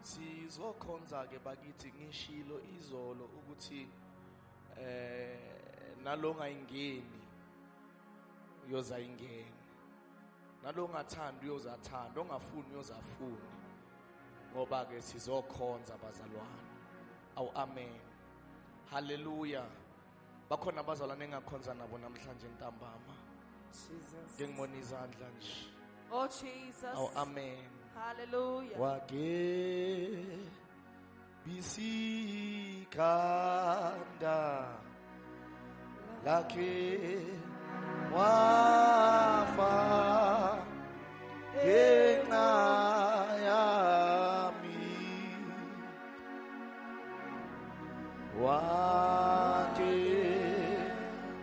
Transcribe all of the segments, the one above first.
Sizokhonza ke bakithi ngishilo izolo ukuthi nalongayingeni uyoza ingene, nalongathanda uyozathanda, ongafuni uyozafuni, ngoba ke sizokhonza bazalwane. Awu amen. Haleluya. Bakhona abazalwane engakhonza nabo namhlanje ntambama. Jesus. Ngibona izandla nje. Oh Jesus. Awu amen. Hallelujah. Wage bisikanda lake wafa enayami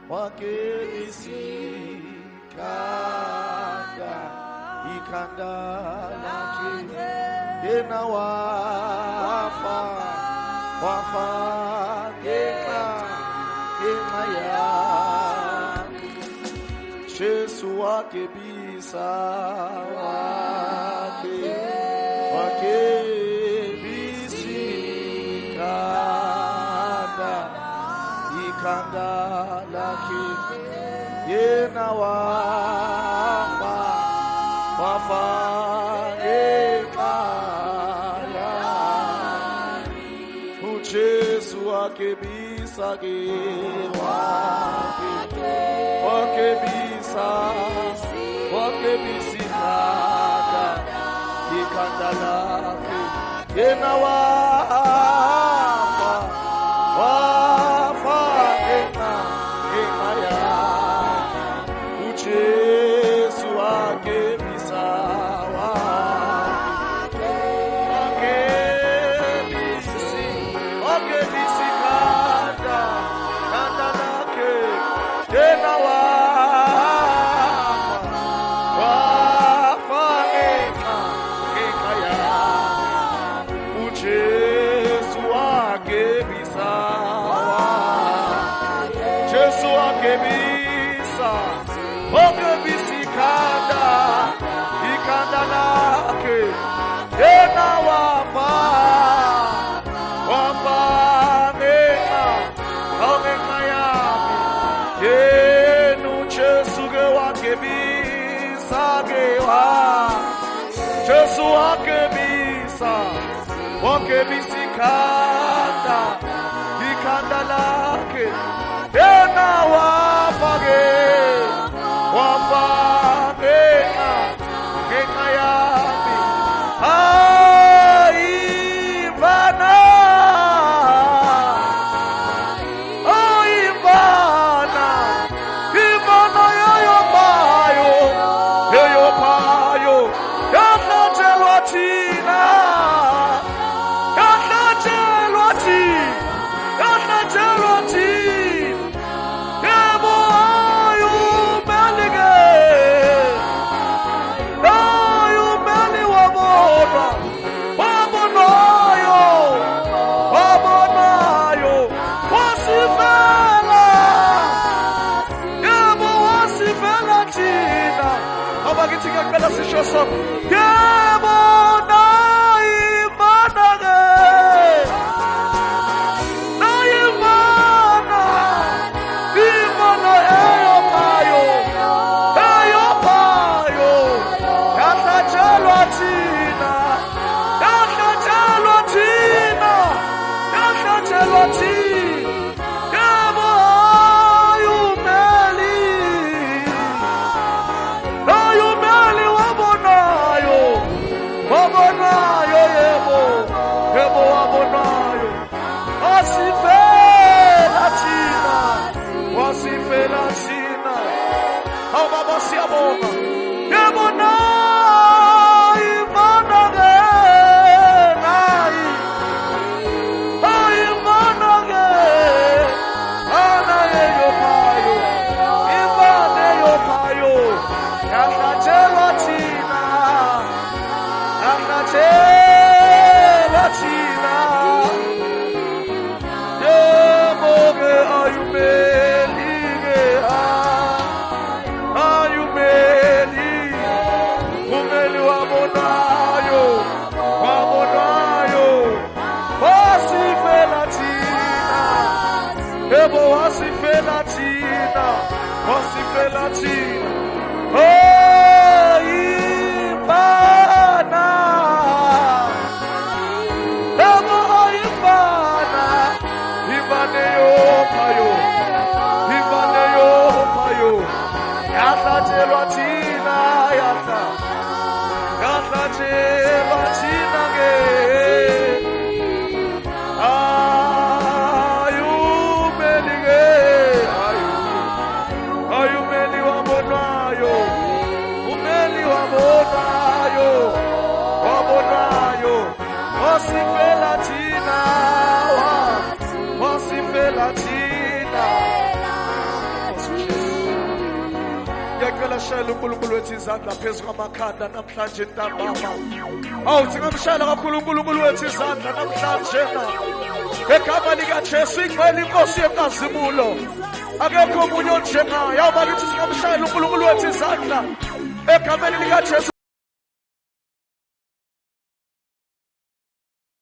wage bisikanda ikanda lake ena wafa enayami Jesu wake bisa wake bisikanda ikanda lake yena wafa ekayami uJesu wake bisa ke wake bisikanda ikanda lake yena wafa ekayami uJesu wake bisa wake bisikanda kanda lake yena wafa ekayami uJesu wake bisa Jesu wake bisa wake bisikanda ikanda lake yena wafa ekayami yenu Jesu ke wake bisa Jesu wake bisa wake bisikanda ikanda lake yena wafa ekayami Yebo wasifela thina, wasifela thina. Oh, ifana. Yebo ifana. Ifane yo payo. Ifane yo payo. Yahlatshelwa thina yahla. Yahlatshelwa thina ke. Ngiyacela shayela uNkulunkulu wethu izandla phezu kwamakhanda namhlanje ntambama. Awu singamshayela kakhulu uNkulunkulu wethu izandla namhlanje na. Egama likaJesu ingcwele inkosi yenkazimulo. Akekho omunye onjengaye. Awuba lithi singamshayela uNkulunkulu wethu izandla egameni likaJesu.